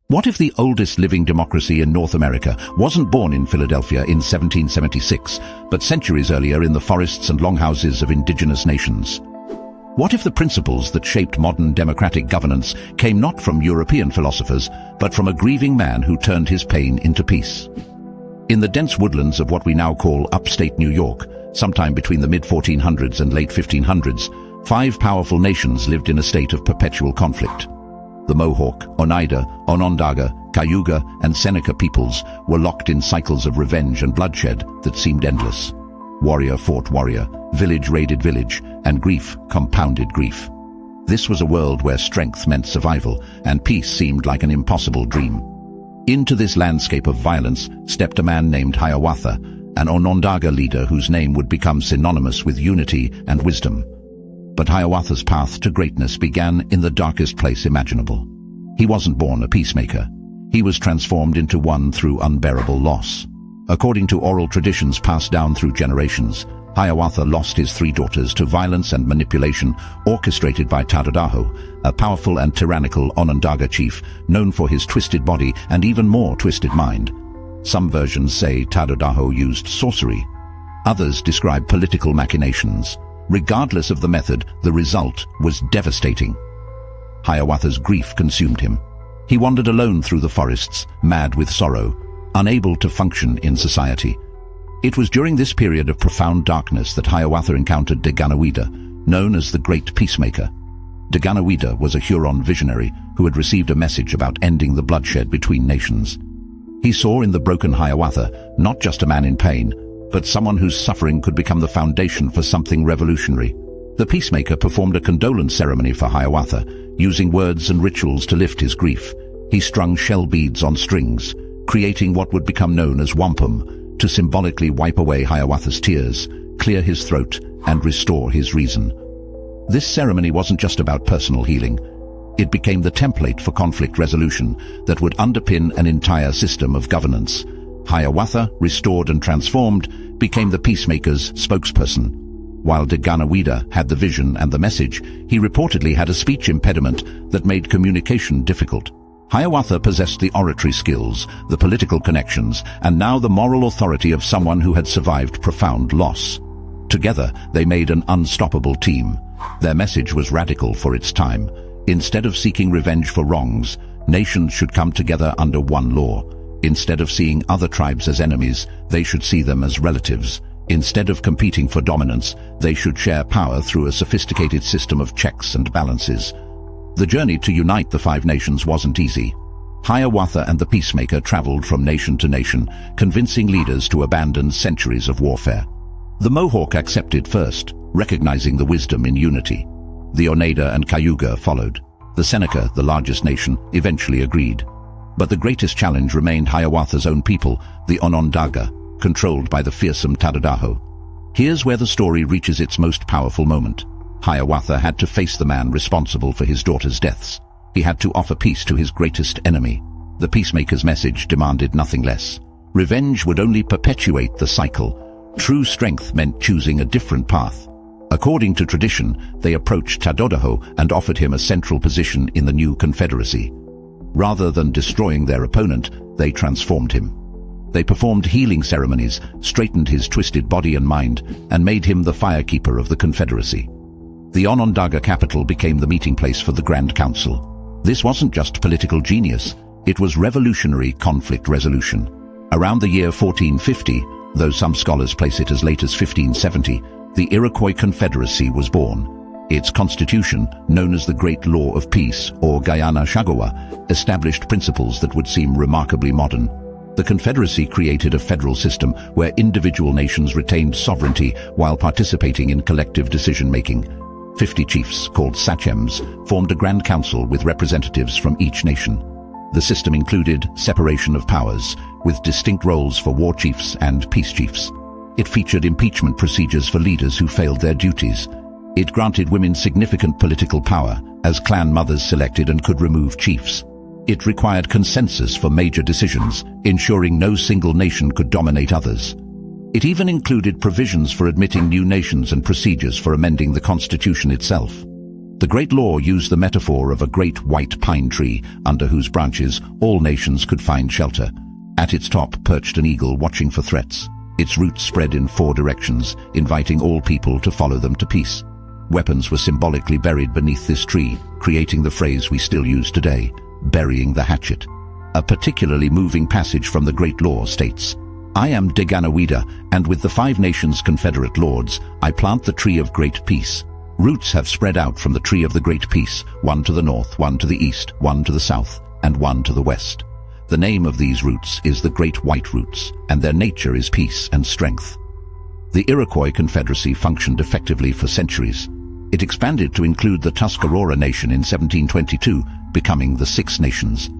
What if the oldest living democracy in North America wasn't born in Philadelphia in 1776, but centuries earlier in the forests and longhouses of indigenous nations? What if the principles that shaped modern democratic governance came not from European philosophers, but from a grieving man who turned his pain into peace? In the dense woodlands of what we now call upstate New York, sometime between the mid-1400s and late 1500s, 5 powerful nations lived in a state of perpetual conflict. The Mohawk, Oneida, Onondaga, Cayuga, and Seneca peoples were locked in cycles of revenge and bloodshed that seemed endless. Warrior fought warrior, village raided village, and grief compounded grief. This was a world where strength meant survival, and peace seemed like an impossible dream. Into this landscape of violence stepped a man named Hiawatha, an Onondaga leader whose name would become synonymous with unity and wisdom. But Hiawatha's path to greatness began in the darkest place imaginable. He wasn't born a peacemaker. He was transformed into one through unbearable loss. According to oral traditions passed down through generations, Hiawatha lost his 3 daughters to violence and manipulation orchestrated by Tadodaho, a powerful and tyrannical Onondaga chief known for his twisted body and even more twisted mind. Some versions say Tadodaho used sorcery. Others describe political machinations. Regardless of the method, the result was devastating. Hiawatha's grief consumed him. He wandered alone through the forests, mad with sorrow, unable to function in society. It was during this period of profound darkness that Hiawatha encountered Deganawidah, known as the Great Peacemaker. Deganawidah was a Huron visionary who had received a message about ending the bloodshed between nations. He saw in the broken Hiawatha not just a man in pain, but someone whose suffering could become the foundation for something revolutionary. The peacemaker performed a condolence ceremony for Hiawatha, using words and rituals to lift his grief. He strung shell beads on strings, creating what would become known as wampum, to symbolically wipe away Hiawatha's tears, clear his throat, and restore his reason. This ceremony wasn't just about personal healing. It became the template for conflict resolution that would underpin an entire system of governance. Hiawatha, restored and transformed, became the peacemaker's spokesperson. While Deganawidah had the vision and the message, he reportedly had a speech impediment that made communication difficult. Hiawatha possessed the oratory skills, the political connections, and now the moral authority of someone who had survived profound loss. Together, they made an unstoppable team. Their message was radical for its time. Instead of seeking revenge for wrongs, nations should come together under one law. Instead of seeing other tribes as enemies, they should see them as relatives. Instead of competing for dominance, they should share power through a sophisticated system of checks and balances. The journey to unite the 5 nations wasn't easy. Hiawatha and the peacemaker traveled from nation to nation, convincing leaders to abandon centuries of warfare. The Mohawk accepted first, recognizing the wisdom in unity. The Oneida and Cayuga followed. The Seneca, the largest nation, eventually agreed. But the greatest challenge remained Hiawatha's own people, the Onondaga, controlled by the fearsome Tadodaho. Here's where the story reaches its most powerful moment. Hiawatha had to face the man responsible for his daughter's deaths. He had to offer peace to his greatest enemy. The peacemaker's message demanded nothing less. Revenge would only perpetuate the cycle. True strength meant choosing a different path. According to tradition, they approached Tadodaho and offered him a central position in the new Confederacy. Rather than destroying their opponent, they transformed him. They performed healing ceremonies, straightened his twisted body and mind, and made him the firekeeper of the Confederacy. The Onondaga capital became the meeting place for the Grand Council. This wasn't just political genius, it was revolutionary conflict resolution. Around the year 1450, though some scholars place it as late as 1570, the Iroquois Confederacy was born. Its constitution, known as the Great Law of Peace, or Guyana-Shagawa, established principles that would seem remarkably modern. The Confederacy created a federal system where individual nations retained sovereignty while participating in collective decision-making. 50 chiefs, called sachems, formed a Grand Council with representatives from each nation. The system included separation of powers, with distinct roles for war chiefs and peace chiefs. It featured impeachment procedures for leaders who failed their duties. It granted women significant political power, as clan mothers selected and could remove chiefs. It required consensus for major decisions, ensuring no single nation could dominate others. It even included provisions for admitting new nations and procedures for amending the constitution itself. The Great Law used the metaphor of a great white pine tree under whose branches all nations could find shelter. At its top perched an eagle watching for threats. Its roots spread in 4 directions, inviting all people to follow them to peace. Weapons were symbolically buried beneath this tree, creating the phrase we still use today, burying the hatchet. A particularly moving passage from the Great Law states, "I am Deganawidah, and with the 5 nations' confederate lords, I plant the tree of great peace. Roots have spread out from the tree of the great peace, one to the north, one to the east, one to the south, and one to the west. The name of these roots is the Great White Roots, and their nature is peace and strength." The Iroquois Confederacy functioned effectively for centuries. It expanded to include the Tuscarora Nation in 1722, becoming the 6 Nations.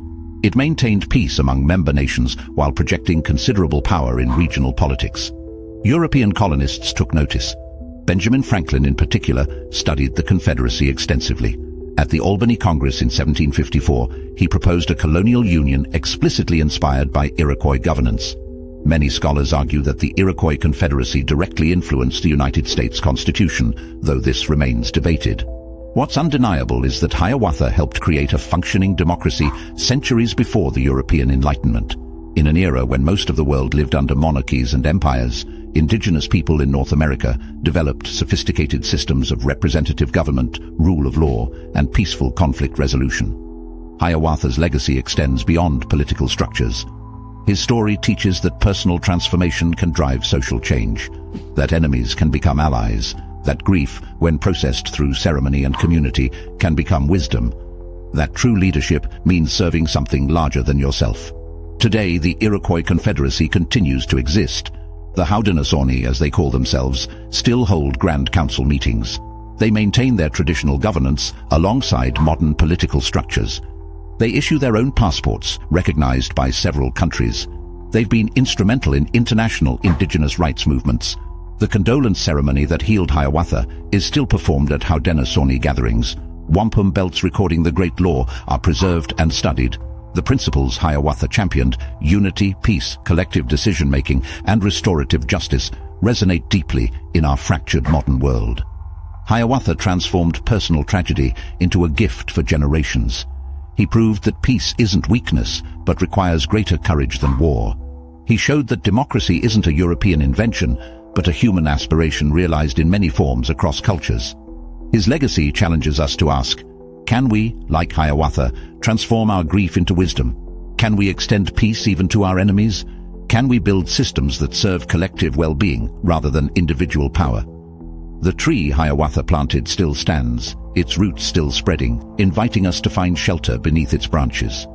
It maintained peace among member nations while projecting considerable power in regional politics. European colonists took notice. Benjamin Franklin in particular studied the Confederacy extensively. At the Albany Congress in 1754, he proposed a colonial union explicitly inspired by Iroquois governance. Many scholars argue that the Iroquois Confederacy directly influenced the United States Constitution, though this remains debated. What's undeniable is that Hiawatha helped create a functioning democracy centuries before the European Enlightenment. In an era when most of the world lived under monarchies and empires, indigenous people in North America developed sophisticated systems of representative government, rule of law, and peaceful conflict resolution. Hiawatha's legacy extends beyond political structures. His story teaches that personal transformation can drive social change, that enemies can become allies, that grief, when processed through ceremony and community, can become wisdom, that true leadership means serving something larger than yourself. Today, the Iroquois Confederacy continues to exist. The Haudenosaunee, as they call themselves, still hold Grand Council meetings. They maintain their traditional governance alongside modern political structures. They issue their own passports, recognized by several countries. They've been instrumental in international indigenous rights movements. The condolence ceremony that healed Hiawatha is still performed at Haudenosaunee gatherings. Wampum belts recording the Great Law are preserved and studied. The principles Hiawatha championed, unity, peace, collective decision-making, and restorative justice, resonate deeply in our fractured modern world. Hiawatha transformed personal tragedy into a gift for generations. He proved that peace isn't weakness, but requires greater courage than war. He showed that democracy isn't a European invention, but a human aspiration realized in many forms across cultures. His legacy challenges us to ask, can we, like Hiawatha, transform our grief into wisdom? Can we extend peace even to our enemies? Can we build systems that serve collective well-being rather than individual power? The tree Hiawatha planted still stands, its roots still spreading, inviting us to find shelter beneath its branches.